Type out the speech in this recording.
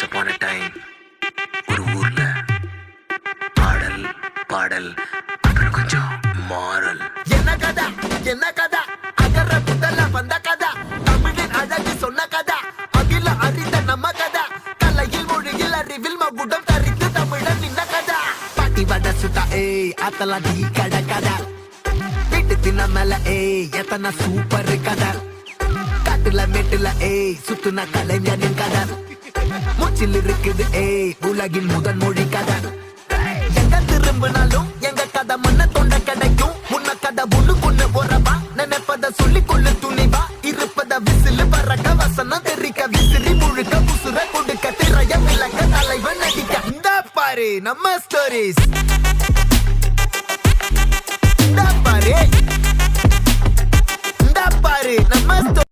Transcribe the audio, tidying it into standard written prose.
Once upon a time ஒரு ஊர்ல ஆடல் பாடல் அப்புறம் கொஞ்சம் மாறல். என்ன கதா என்ன கதா அகர முதல்ல வந்த கதா தமிழின் அழகு சொன்ன கதா அகில அறிந்த நம்ம கதா கலையில் மொழியில் அறிவில் மகுடம் தரித்து தமிழன் நின்ன கதா பாட்டி வட சுட்டா ஏய் அத்தலா டீ கட கதா வீட்டு தின்ன மேல ஏய் எத்தனை சூப்பர் கதா காட்டுல மேட்டுல ஏய் சுத்துன கலைஞனின் கதா மூச்சில் இருக்குது ஏய் உலகின் முதன் மொழி கதா எங்க திரும்பினாலும் எங்க கதை மண்ண தொண்ட கிடைக்கும் முன்ன கதை ஒண்ணுக்குன்னு போறவா நினைப்பத சொல்லி கொள்ளு துணிவா இருப்பத விசிலு பறக்க வசனம் தெரிக்க விசிறி முழுக்க புசுர கொடுக்க திரைய விளக்க தலைவன் நடிக்க இந்த பாரு நம்ம ஸ்டோரிஸ் இந்த பாரு நம்ம